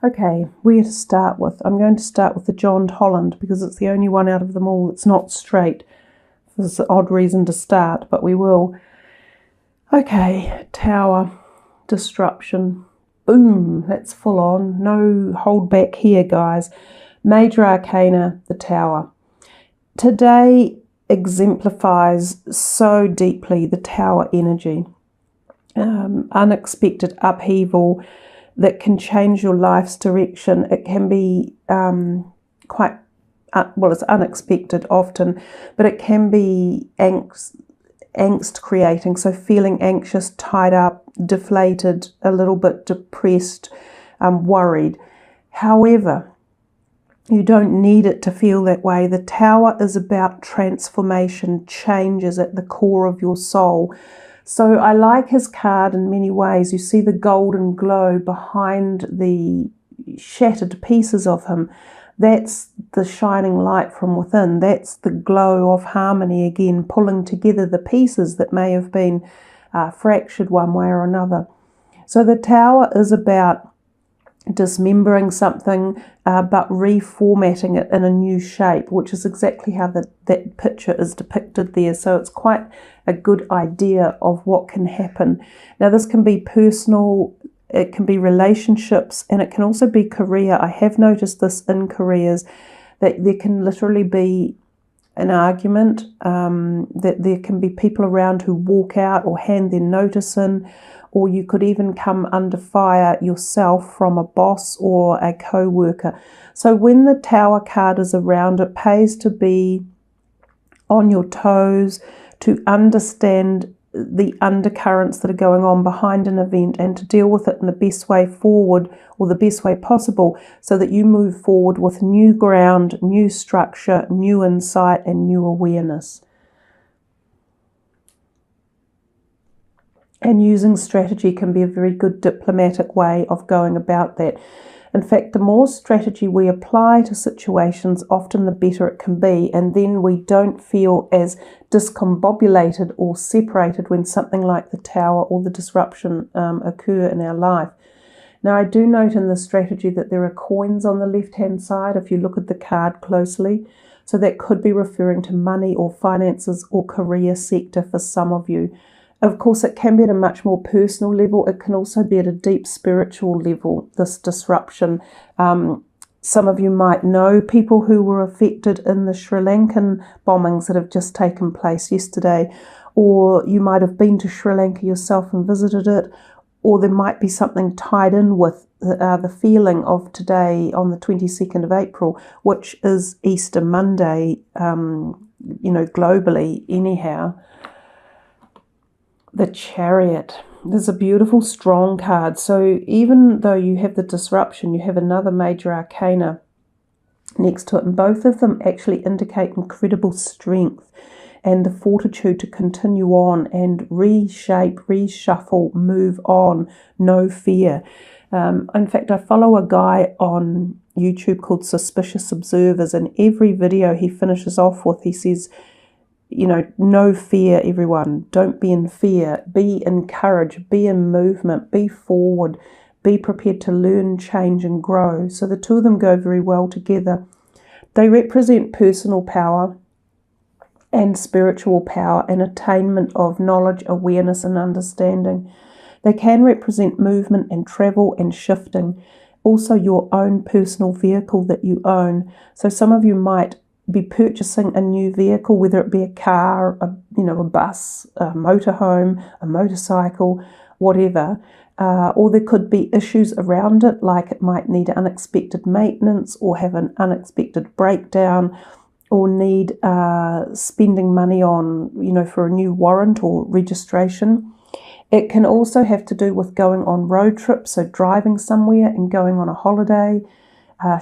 Okay, where to start with? I'm going to start with the John Holland because it's the only one out of them all that's not straight. There's an odd reason to start, but we will. Okay, Tower, disruption. Boom, that's full on. No hold back here, guys. Major Arcana, the Tower. Today exemplifies so deeply the Tower energy. Unexpected upheaval that can change your life's direction. It can be quite, well, it's unexpected often, but it can be angst creating. So feeling anxious, tied up, deflated, a little bit depressed, worried. However, you don't need it to feel that way. The Tower is about transformation, changes at the core of your soul. So I like his card in many ways. You see the golden glow behind the shattered pieces of him. That's the shining light from within. That's the glow of harmony again, pulling together the pieces that may have been fractured one way or another. So the Tower is about dismembering something but reformatting it in a new shape, which is exactly how that picture is depicted there. So it's quite a good idea of what can happen. Now this can be personal, it can be relationships, and it can also be career. I have noticed this in careers, that there can literally be an argument, that there can be people around who walk out or hand their notice in, or you could even come under fire yourself from a boss or a co-worker. So when the Tower card is around, it pays to be on your toes, to understand the undercurrents that are going on behind an event and to deal with it in the best way forward, or the best way possible, so that you move forward with new ground, new structure, new insight and new awareness. And using strategy can be a very good diplomatic way of going about that. In fact, the more strategy we apply to situations, often the better it can be, and then we don't feel as discombobulated or separated when something like the Tower or the disruption occur in our life. Now, I do note in the strategy that there are coins on the left-hand side if you look at the card closely. So that could be referring to money or finances or career sector for some of you. Of course, it can be at a much more personal level. It can also be at a deep spiritual level, this disruption. Some of you might know people who were affected in the Sri Lankan bombings that have just taken place yesterday, or you might have been to Sri Lanka yourself and visited it, or there might be something tied in with the feeling of today on the 22nd of April, which is Easter Monday, globally anyhow. The Chariot. There's a beautiful, strong card. So even though you have the disruption, you have another major arcana next to it. And both of them actually indicate incredible strength and the fortitude to continue on and reshape, reshuffle, move on, no fear. In fact, I follow a guy on YouTube called Suspicious Observers, and every video he finishes off with, he says, no fear, everyone. Don't be in fear. Be encouraged. Be in movement. Be forward. Be prepared to learn, change, and grow. So the two of them go very well together. They represent personal power and spiritual power and attainment of knowledge, awareness, and understanding. They can represent movement and travel and shifting. Also your own personal vehicle that you own. So some of you might be purchasing a new vehicle, whether it be a car, a bus, a motorhome, a motorcycle, whatever, or there could be issues around it, like it might need unexpected maintenance or have an unexpected breakdown, or need spending money on, for a new warrant or registration. It can also have to do with going on road trips, so driving somewhere and going on a holiday.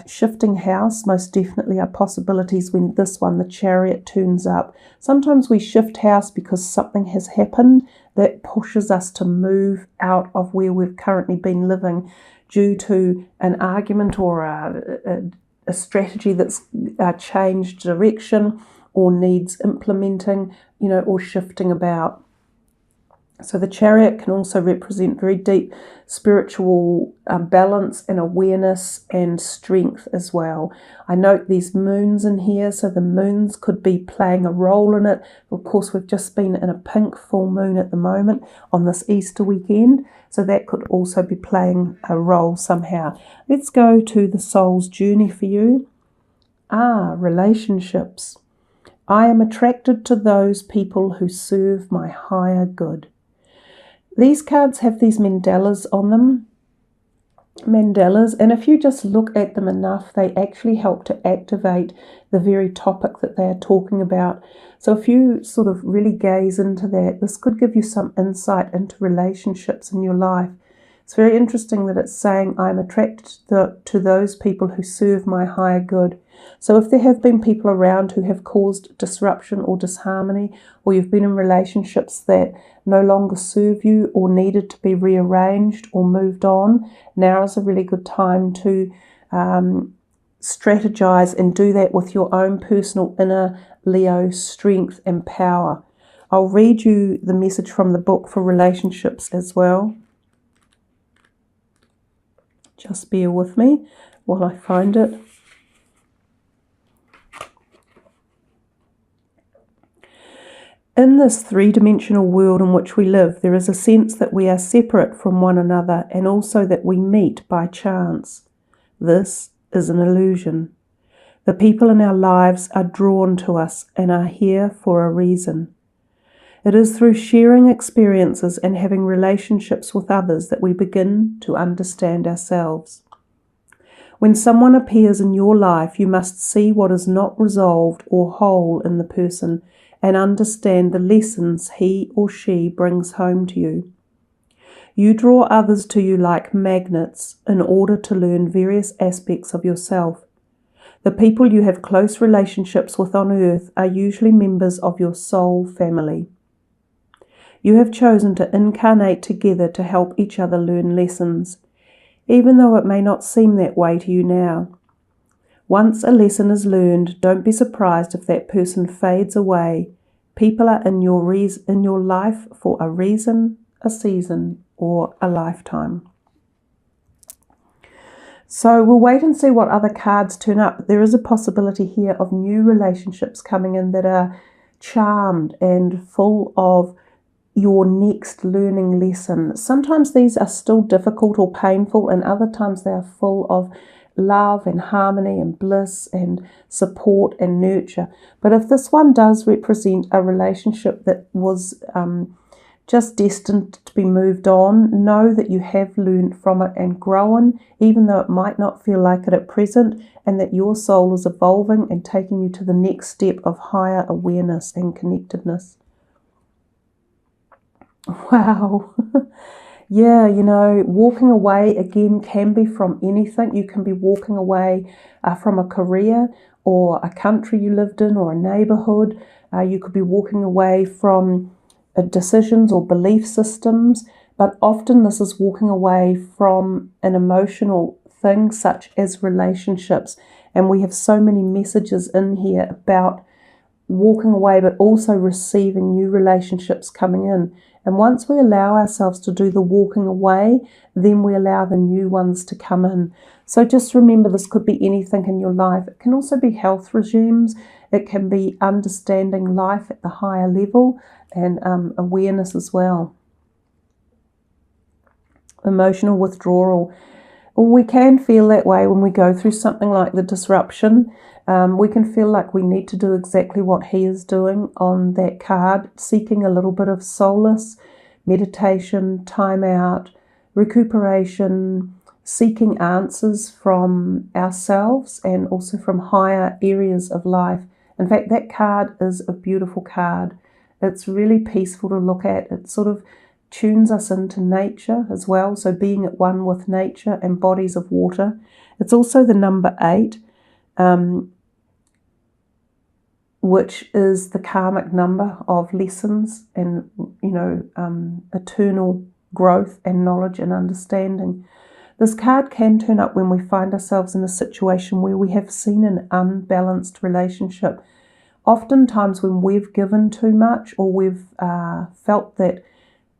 Shifting house most definitely are possibilities when this one, the Chariot, turns up. Sometimes we shift house because something has happened that pushes us to move out of where we've currently been living due to an argument or a strategy that's changed direction or needs implementing, or shifting about. So the Chariot can also represent very deep spiritual balance and awareness and strength as well. I note these moons in here, so the moons could be playing a role in it. Of course, we've just been in a pink full moon at the moment on this Easter weekend, so that could also be playing a role somehow. Let's go to the soul's journey for you. Relationships. I am attracted to those people who serve my higher good. These cards have these mandalas on them. Mandalas, and if you just look at them enough, they actually help to activate the very topic that they are talking about. So if you sort of really gaze into that, this could give you some insight into relationships in your life. It's very interesting that it's saying, I'm attracted to those people who serve my higher good. So if there have been people around who have caused disruption or disharmony, or you've been in relationships that no longer serve you or needed to be rearranged or moved on, now is a really good time to strategize and do that with your own personal inner Leo strength and power. I'll read you the message from the book for relationships as well. Just bear with me while I find it. In this three-dimensional world in which we live, there is a sense that we are separate from one another and also that we meet by chance. This is an illusion. The people in our lives are drawn to us and are here for a reason. It is through sharing experiences and having relationships with others that we begin to understand ourselves. When someone appears in your life, you must see what is not resolved or whole in the person and understand the lessons he or she brings home to you. You draw others to you like magnets in order to learn various aspects of yourself. The people you have close relationships with on earth are usually members of your soul family. You have chosen to incarnate together to help each other learn lessons, even though it may not seem that way to you now. Once a lesson is learned, don't be surprised if that person fades away. People are in your life for a reason, a season, or a lifetime. So we'll wait and see what other cards turn up. There is a possibility here of new relationships coming in that are charmed and full of your next learning lesson. Sometimes these are still difficult or painful, and other times they are full of love and harmony and bliss and support and nurture. But if this one does represent a relationship that was just destined to be moved on, know that you have learned from it and grown, even though it might not feel like it at present, and that your soul is evolving and taking you to the next step of higher awareness and connectedness. Wow. Yeah, walking away again can be from anything. You can be walking away from a career or a country you lived in or a neighborhood. You could be walking away from decisions or belief systems, but often this is walking away from an emotional thing such as relationships. And we have so many messages in here about walking away, but also receiving new relationships coming in. And once we allow ourselves to do the walking away, then we allow the new ones to come in. So just remember, this could be anything in your life. It can also be health regimes. It can be understanding life at the higher level and awareness as well. Emotional withdrawal. We can feel that way when we go through something like the disruption. We can feel like we need to do exactly what he is doing on that card, seeking a little bit of solace, meditation, time out, recuperation, seeking answers from ourselves and also from higher areas of life. In fact, that card is a beautiful card. It's really peaceful to look at. It sort of tunes us into nature as well, so being at one with nature and bodies of water. It's also the number 8, which is the karmic number of lessons and, eternal growth and knowledge and understanding. This card can turn up when we find ourselves in a situation where we have seen an unbalanced relationship. Oftentimes when we've given too much or we've felt that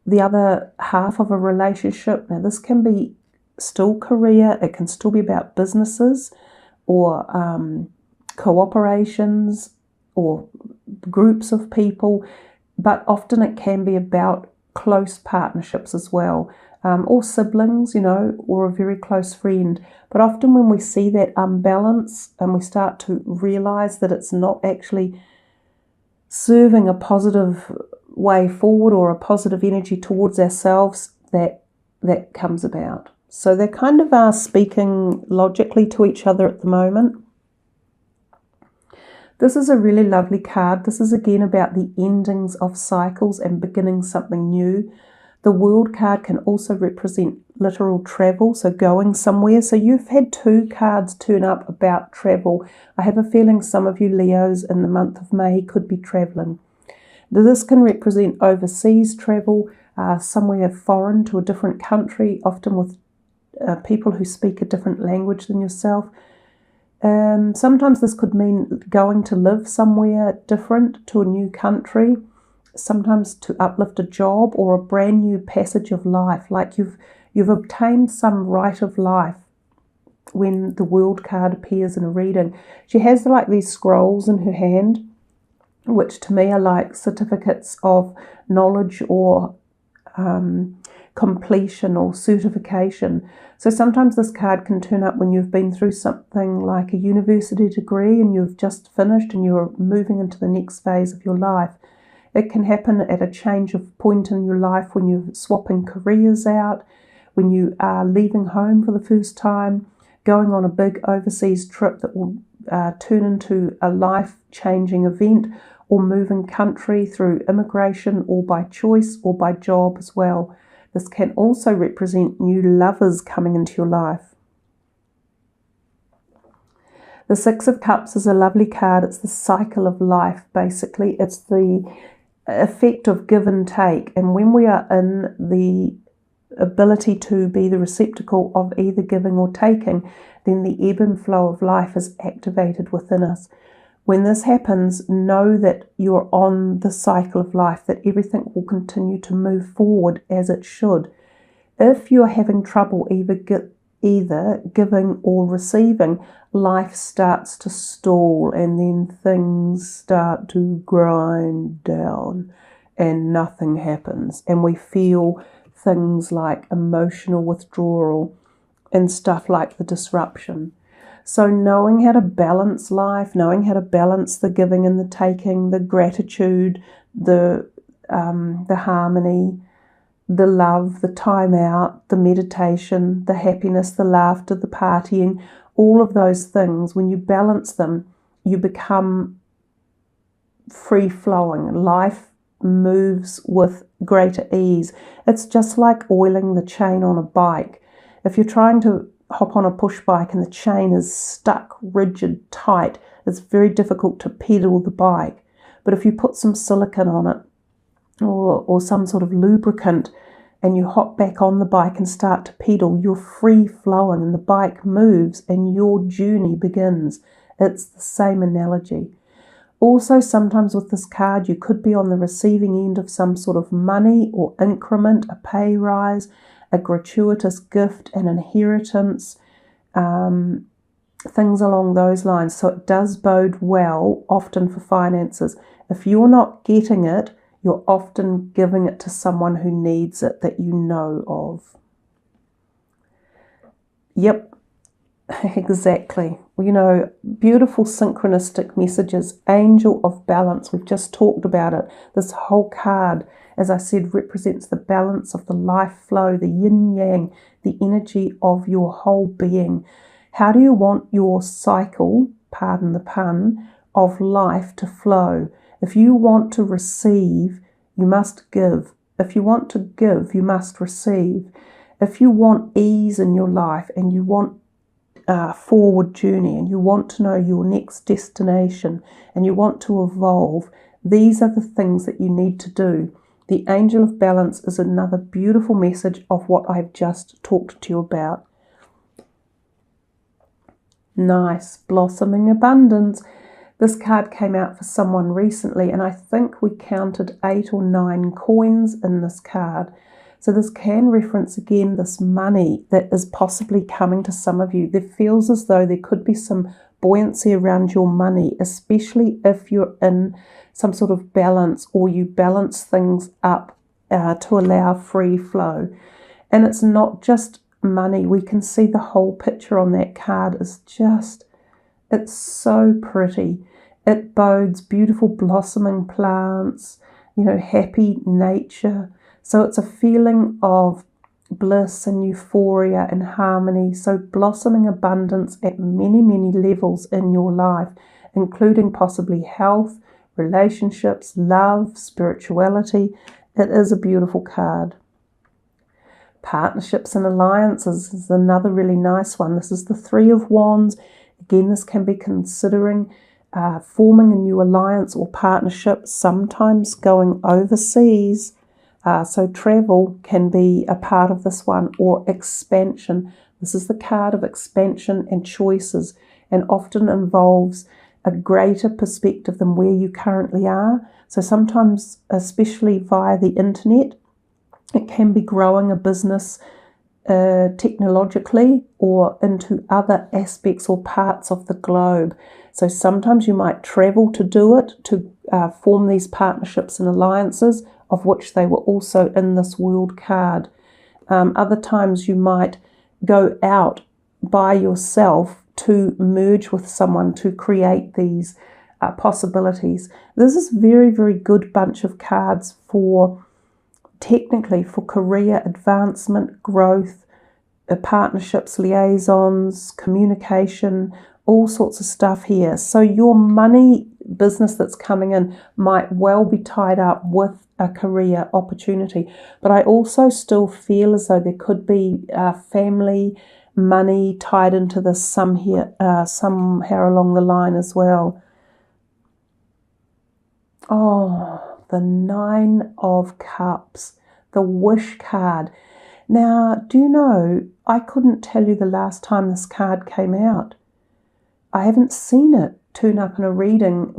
the other half of a relationship. Now, this can be still career, it can still be about businesses or cooperations or groups of people, but often it can be about close partnerships as well, or siblings, or a very close friend. But often when we see that unbalance and we start to realize that it's not actually serving a positive way forward or a positive energy towards ourselves, that comes about. So they kind of are speaking logically to each other at the moment. This is a really lovely card. This is again about the endings of cycles and beginning something new. The World card can also represent literal travel, so going somewhere. So you've had 2 cards turn up about travel. I have a feeling some of you Leos in the month of May could be traveling. This can represent overseas travel, somewhere foreign to a different country, often with people who speak a different language than yourself. Sometimes this could mean going to live somewhere different to a new country, sometimes to uplift a job or a brand new passage of life, like you've obtained some right of life when the World card appears in a reading. She has like these scrolls in her hand, which to me are like certificates of knowledge or completion or certification. So sometimes this card can turn up when you've been through something like a university degree and you've just finished and you're moving into the next phase of your life. It can happen at a change of point in your life when you're swapping careers out, when you are leaving home for the first time, going on a big overseas trip that will turn into a life-changing event, or moving country through immigration or by choice or by job as well. This can also represent new lovers coming into your life. The Six of Cups is a lovely card. It's the cycle of life, basically. It's the effect of give and take. And when we are in the ability to be the receptacle of either giving or taking, then the ebb and flow of life is activated within us. When this happens, know that you're on the cycle of life, that everything will continue to move forward as it should. If you're having trouble either giving or receiving, life starts to stall and then things start to grind down and nothing happens. And we feel things like emotional withdrawal and stuff like the disruption. So knowing how to balance life, knowing how to balance the giving and the taking, the gratitude, the harmony, the love, the time out, the meditation, the happiness, the laughter, the partying, all of those things, when you balance them, you become free-flowing. Life moves with greater ease. It's just like oiling the chain on a bike. If you're trying to hop on a push bike and the chain is stuck, rigid, tight, it's very difficult to pedal the bike. But if you put some silicone on it or some sort of lubricant and you hop back on the bike and start to pedal, you're free flowing and the bike moves and your journey begins. It's the same analogy. Also, sometimes with this card, you could be on the receiving end of some sort of money or increment, a pay rise, a gratuitous gift, an inheritance, things along those lines. So it does bode well often for finances. If you're not getting it, you're often giving it to someone who needs it that you know of. Yep, exactly. Beautiful synchronistic messages. Angel of balance. We've just talked about it. This whole card, as I said, represents the balance of the life flow, the yin-yang, the energy of your whole being. How do you want your cycle, pardon the pun, of life to flow? If you want to receive, you must give. If you want to give, you must receive. If you want ease in your life and you want forward journey and you want to know your next destination and you want to evolve, these are the things that you need to do. The Angel of Balance is another beautiful message of what I've just talked to you about. Nice, blossoming abundance. This card came out for someone recently, and I think we counted 8 or 9 coins in this card. So this can reference again this money that is possibly coming to some of you. There feels as though there could be some buoyancy around your money, especially if you're in some sort of balance or you balance things up to allow free flow. And it's not just money. We can see the whole picture on that card is just, it's so pretty. It bodes beautiful blossoming plants, happy nature. So it's a feeling of bliss and euphoria and harmony. So blossoming abundance at many, many levels in your life, including possibly health, relationships, love, spirituality. It is a beautiful card. Partnerships and alliances is another really nice one. This is the 3 of Wands. Again, this can be considering forming a new alliance or partnership, sometimes going overseas. So travel can be a part of this one, or expansion. This is the card of expansion and choices, and often involves a greater perspective than where you currently are. So sometimes, especially via the internet, it can be growing a business technologically or into other aspects or parts of the globe. So sometimes you might travel to do it, to form these partnerships and alliances, of which they were also in this World card. Other times you might go out by yourself to merge with someone to create these possibilities. This is very, very good bunch of cards for technically for career advancement, growth, partnerships, liaisons, communication, all sorts of stuff here. So your money business that's coming in might well be tied up with a career opportunity. But I also still feel as though there could be family money tied into this somehow along the line as well. Oh, the 9 of Cups, the Wish card. Now, do you know, I couldn't tell you the last time this card came out. I haven't seen it turn up in a reading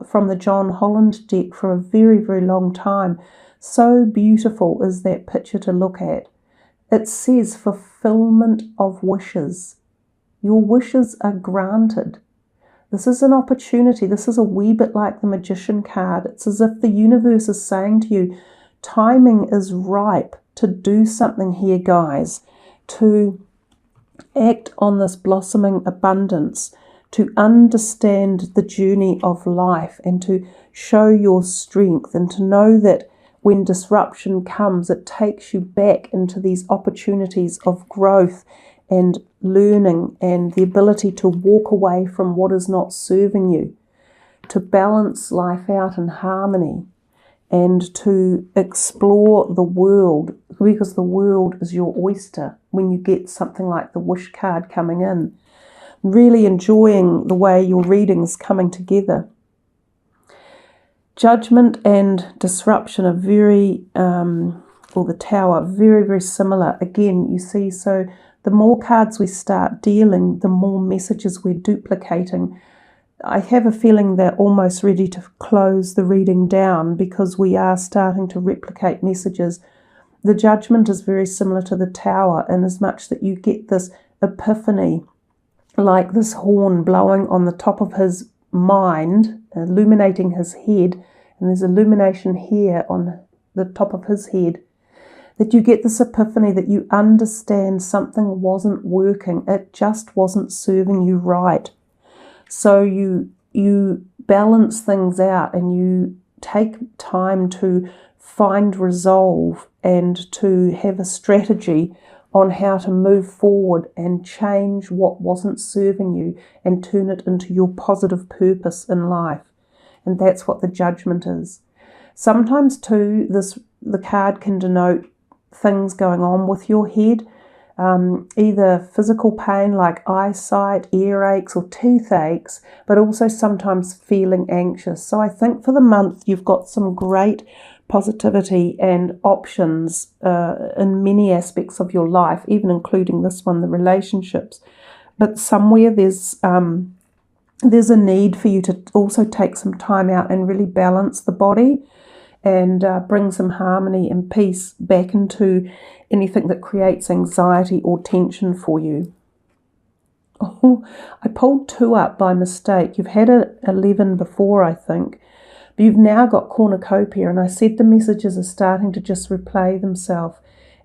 from the John Holland deck for a very, very long time. So beautiful is that picture to look at. It says fulfillment of wishes. Your wishes are granted. This is an opportunity. This is a wee bit like the Magician card. It's as if the universe is saying to you, timing is ripe to do something here, guys, to act on this blossoming abundance, to understand the journey of life and to show your strength, and to know that when disruption comes, it takes you back into these opportunities of growth and learning and the ability to walk away from what is not serving you, to balance life out in harmony, and to explore the world, because the world is your oyster when you get something like the Wish card coming in. Really enjoying the way your reading's coming together. Judgment and disruption are very, or the Tower, very, very similar. Again, you see, so the more cards we start dealing, the more messages we're duplicating. I have a feeling they're almost ready to close the reading down because we are starting to replicate messages. The Judgment is very similar to the Tower in as much that you get this epiphany, like this horn blowing on the top of his mind, illuminating his head, and there's illumination here on the top of his head, that you get this epiphany that you understand something wasn't working, it just wasn't serving you right. So you balance things out and you take time to find resolve and to have a strategy on how to move forward and change what wasn't serving you and turn it into your positive purpose in life. And that's what the Judgment is. Sometimes too, the card can denote things going on with your head, either physical pain like eyesight, earaches or toothaches, but also sometimes feeling anxious. So I think for the month you've got some great positivity and options in many aspects of your life, even including this one, the relationships. But somewhere there's there's a need for you to also take some time out and really balance the body and bring some harmony and peace back into anything that creates anxiety or tension for you. Oh, I pulled 2 up by mistake. You've had a 11 before, I think, but you've now got cornucopia, and I said the messages are starting to just replay themselves,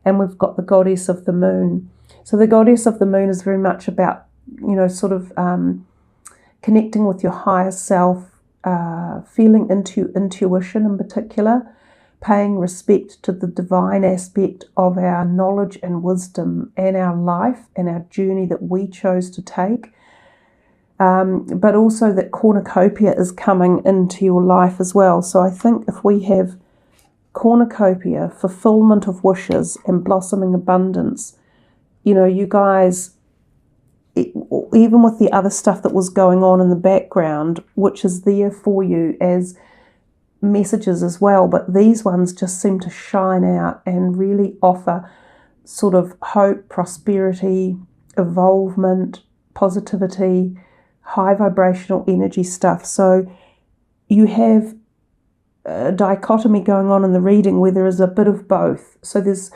and we've got the goddess of the moon. So the goddess of the moon is very much about, sort of connecting with your higher self, feeling into intuition in particular, paying respect to the divine aspect of our knowledge and wisdom and our life and our journey that we chose to take. But also that cornucopia is coming into your life as well. So I think if we have cornucopia, fulfillment of wishes and blossoming abundance, you guys, even with the other stuff that was going on in the background, which is there for you as messages as well, but these ones just seem to shine out and really offer sort of hope, prosperity, evolvement, positivity, high vibrational energy stuff. So you have a dichotomy going on in the reading where there is a bit of both. So there's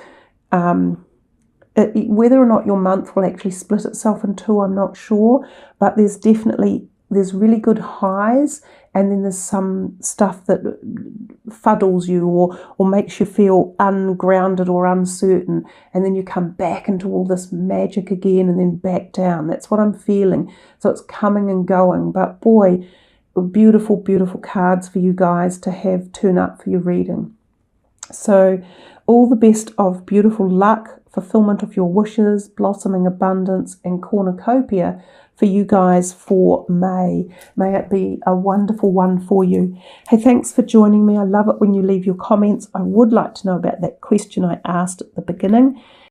whether or not your month will actually split itself in 2, I'm not sure, but there's really good highs, and then there's some stuff that fuddles you or makes you feel ungrounded or uncertain, and then you come back into all this magic again and then back down. That's what I'm feeling. So it's coming and going, but boy, beautiful, beautiful cards for you guys to have turn up for your reading. So all the best of beautiful luck, fulfillment of your wishes, blossoming abundance, and cornucopia for you guys for May. May it be a wonderful one for you. Hey, thanks for joining me. I love it when you leave your comments. I would like to know about that question I asked at the beginning.